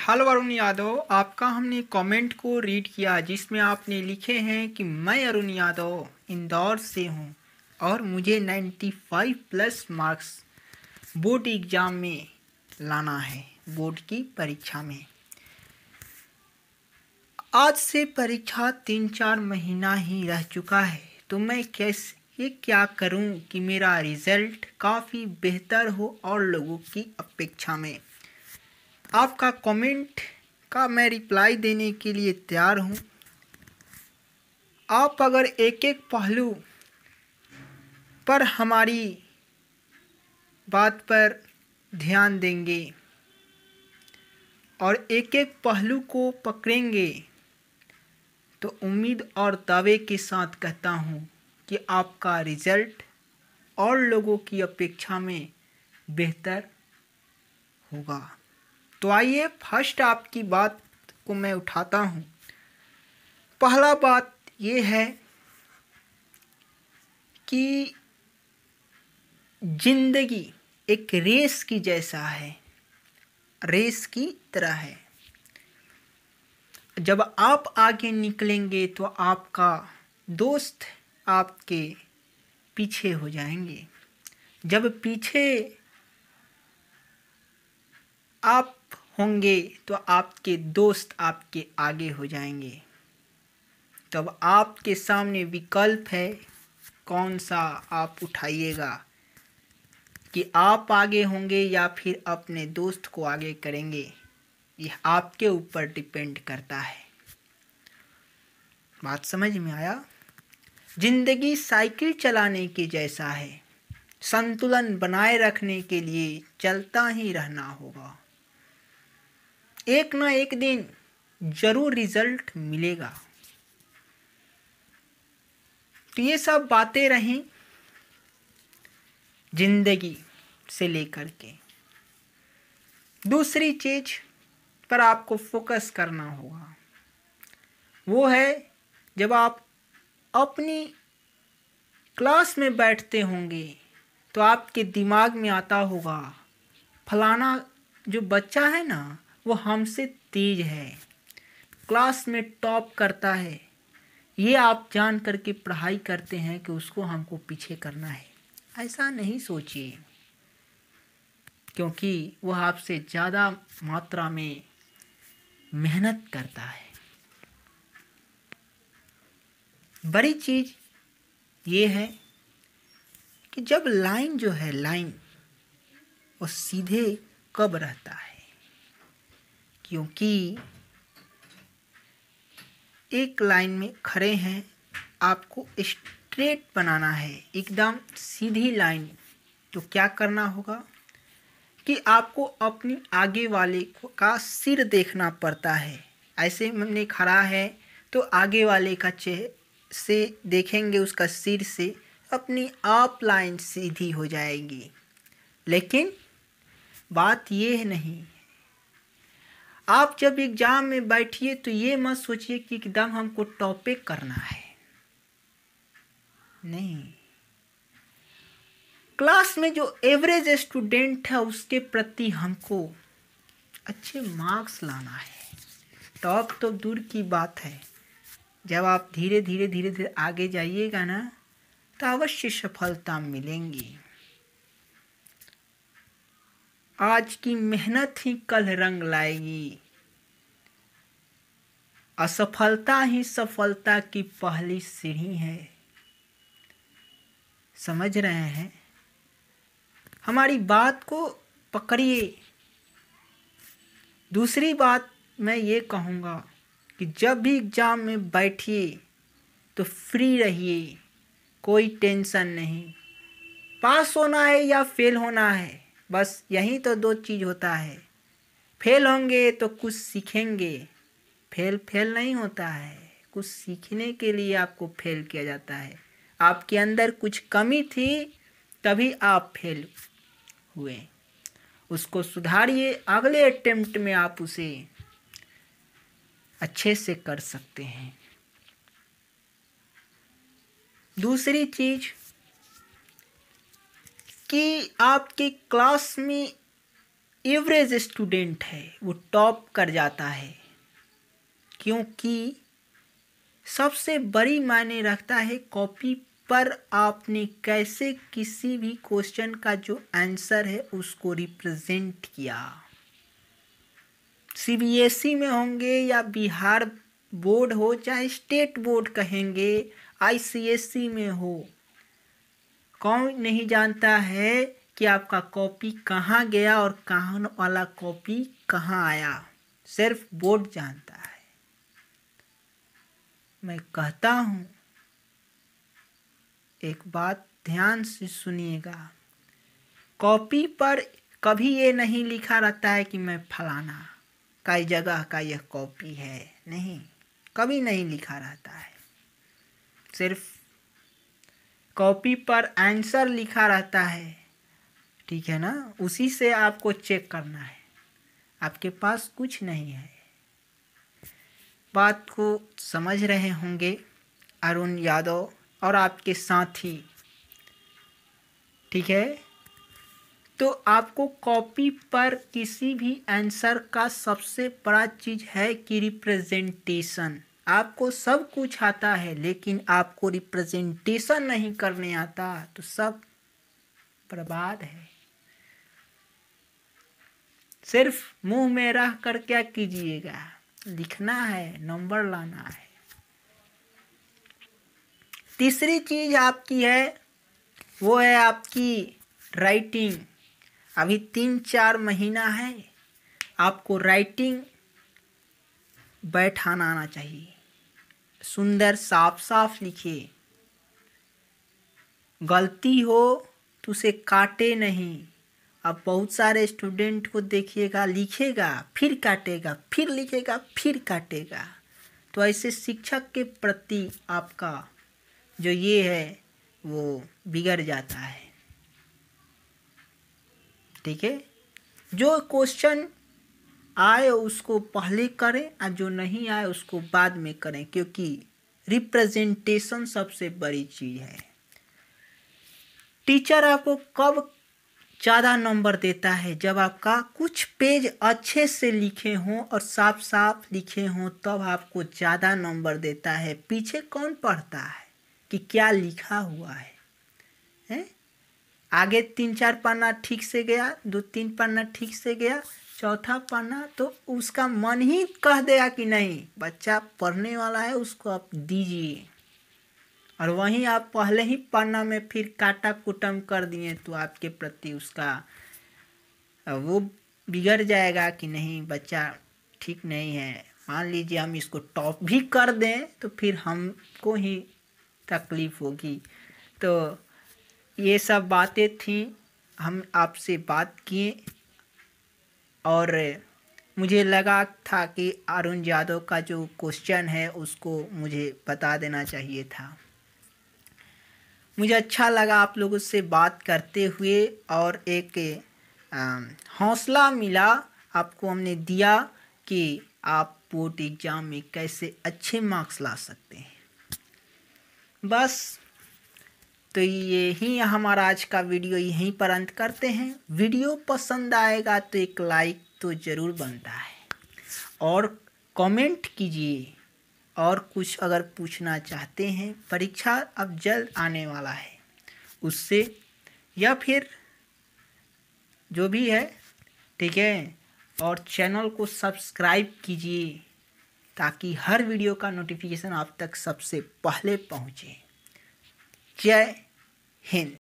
Hello Arun Yadav, आपका हमने comment को रीड किया जिसमें आपने लिखे हैं कि मैं अरुण यादव इंदौर से हूं और मुझे 95 प्लस मार्क्स बोर्ड एग्ज़ाम में लाना है। बोर्ड की परीक्षा में आज से परीक्षा 3-4 महीना ही रह चुका है, तो मैं कैसे क्या करूं कि मेरा रिज़ल्ट काफ़ी बेहतर हो और लोगों की अपेक्षा में। आपका कमेंट का मैं रिप्लाई देने के लिए तैयार हूं। आप अगर एक एक पहलू पर हमारी बात पर ध्यान देंगे और एक एक पहलू को पकड़ेंगे तो उम्मीद और दावे के साथ कहता हूं कि आपका रिज़ल्ट और लोगों की अपेक्षा में बेहतर होगा। तो आइए फर्स्ट आपकी बात को मैं उठाता हूं। पहला बात ये है कि जिंदगी एक रेस की जैसा है, रेस की तरह है। जब आप आगे निकलेंगे तो आपका दोस्त आपके पीछे हो जाएंगे, जब पीछे आप होंगे तो आपके दोस्त आपके आगे हो जाएंगे। तब आपके सामने विकल्प है, कौन सा आप उठाइएगा कि आप आगे होंगे या फिर अपने दोस्त को आगे करेंगे। यह आपके ऊपर डिपेंड करता है। बात समझ में आया? जिंदगी साइकिल चलाने के जैसा है, संतुलन बनाए रखने के लिए चलता ही रहना होगा। एक ना एक दिन जरूर रिजल्ट मिलेगा। तो ये सब बातें रहीं जिंदगी से लेकर के। दूसरी चीज पर आपको फोकस करना होगा, वो है जब आप अपनी क्लास में बैठते होंगे तो आपके दिमाग में आता होगा फलाना जो बच्चा है ना वो हमसे तेज है, क्लास में टॉप करता है। ये आप जान करके पढ़ाई करते हैं कि उसको हमको पीछे करना है। ऐसा नहीं सोचिए, क्योंकि वह आपसे ज़्यादा मात्रा में मेहनत करता है। बड़ी चीज़ ये है कि जब लाइन जो है लाइन वो सीधे कब रहता है, क्योंकि एक लाइन में खड़े हैं, आपको स्ट्रेट बनाना है, एकदम सीधी लाइन। तो क्या करना होगा कि आपको अपनी आगे वाले का सिर देखना पड़ता है। ऐसे हमने खड़ा है तो आगे वाले का चेहरे से देखेंगे, उसका सिर से अपनी आप लाइन सीधी हो जाएगी। लेकिन बात ये नहीं, आप जब एग्जाम में बैठिए तो ये मत सोचिए कि एकदम हमको टॉपिक करना है। नहीं, क्लास में जो एवरेज स्टूडेंट है उसके प्रति हमको अच्छे मार्क्स लाना है। टॉप तो दूर की बात है, जब आप धीरे धीरे आगे जाइएगा ना तो अवश्य सफलता मिलेंगी। आज की मेहनत ही कल रंग लाएगी। असफलता ही सफलता की पहली सीढ़ी है। समझ रहे हैं? हमारी बात को पकड़िए। दूसरी बात मैं ये कहूँगा कि जब भी एग्ज़ाम में बैठिए तो फ्री रहिए, कोई टेंशन नहीं। पास होना है या फेल होना है, बस यही तो दो चीज़ होता है। फेल होंगे तो कुछ सीखेंगे, फेल नहीं होता है, कुछ सीखने के लिए आपको फेल किया जाता है। आपके अंदर कुछ कमी थी तभी आप फेल हुए, उसको सुधारिए, अगले अटेम्प्ट में आप उसे अच्छे से कर सकते हैं। दूसरी चीज कि आपके क्लास में एवरेज स्टूडेंट है वो टॉप कर जाता है, क्योंकि सबसे बड़ी मायने रखता है कॉपी पर आपने कैसे किसी भी क्वेश्चन का जो आंसर है उसको रिप्रेजेंट किया। सीबीएसई में होंगे या बिहार बोर्ड हो, चाहे स्टेट बोर्ड कहेंगे, आईसीएसई में हो, कौन नहीं जानता है कि आपका कॉपी कहाँ गया और कहाँ वाला कॉपी कहाँ आया, सिर्फ बोर्ड जानता है। मैं कहता हूँ, एक बात ध्यान से सुनिएगा, कॉपी पर कभी ये नहीं लिखा रहता है कि मैं फलाना कई जगह का यह कॉपी है, नहीं, कभी नहीं लिखा रहता है। सिर्फ कॉपी पर आंसर लिखा रहता है, ठीक है ना, उसी से आपको चेक करना है, आपके पास कुछ नहीं है। बात को समझ रहे होंगे अरुण यादव और आपके साथी, ठीक है। तो आपको कॉपी पर किसी भी आंसर का सबसे बड़ा चीज़ है कि रिप्रेजेंटेशन। आपको सब कुछ आता है लेकिन आपको रिप्रेजेंटेशन नहीं करने आता तो सब बर्बाद है। सिर्फ मुंह में रह कर क्या कीजिएगा, लिखना है, नंबर लाना है। तीसरी चीज आपकी है वो है आपकी राइटिंग। अभी 3-4 महीना है, आपको राइटिंग बैठाना आना चाहिए। सुंदर साफ साफ लिखिए, गलती हो तो उसे काटे नहीं। अब बहुत सारे स्टूडेंट को देखिएगा, लिखेगा फिर काटेगा, फिर लिखेगा फिर काटेगा, तो ऐसे शिक्षक के प्रति आपका जो ये है वो बिगड़ जाता है, ठीक है। जो क्वेश्चन आए उसको पहले करें और जो नहीं आए उसको बाद में करें, क्योंकि रिप्रेजेंटेशन सबसे बड़ी चीज़ है। टीचर आपको कब ज़्यादा नंबर देता है, जब आपका कुछ पेज अच्छे से लिखे हों और साफ साफ लिखे हों, तब आपको ज़्यादा नंबर देता है। पीछे कौन पढ़ता है कि क्या लिखा हुआ है, हैं? आगे 3-4 पन्ना ठीक से गया, 2-3 पन्ना ठीक से गया, चौथा पन्ना तो उसका मन ही कह देगा कि नहीं, बच्चा पढ़ने वाला है, उसको आप दीजिए। और वहीं आप पहले ही पन्ना में फिर काटा कुटम कर दिए तो आपके प्रति उसका वो बिगड़ जाएगा कि नहीं, बच्चा ठीक नहीं है। मान लीजिए हम इसको टॉप भी कर दें तो फिर हमको ही तकलीफ होगी। तो ये सब बातें थी, हम आपसे बात किए और मुझे लगा था कि अरुण यादव का जो क्वेश्चन है उसको मुझे बता देना चाहिए था। मुझे अच्छा लगा आप लोगों से बात करते हुए और एक हौसला मिला आपको हमने दिया कि आप बोर्ड एग्ज़ाम में कैसे अच्छे मार्क्स ला सकते हैं। बस तो यही हमारा आज का वीडियो यहीं पर अंत करते हैं। वीडियो पसंद आएगा तो एक लाइक तो ज़रूर बनता है और कमेंट कीजिए, और कुछ अगर पूछना चाहते हैं, परीक्षा अब जल्द आने वाला है उससे, या फिर जो भी है, ठीक है। और चैनल को सब्सक्राइब कीजिए ताकि हर वीडियो का नोटिफिकेशन आप तक सबसे पहले पहुँचे। जय हिंद।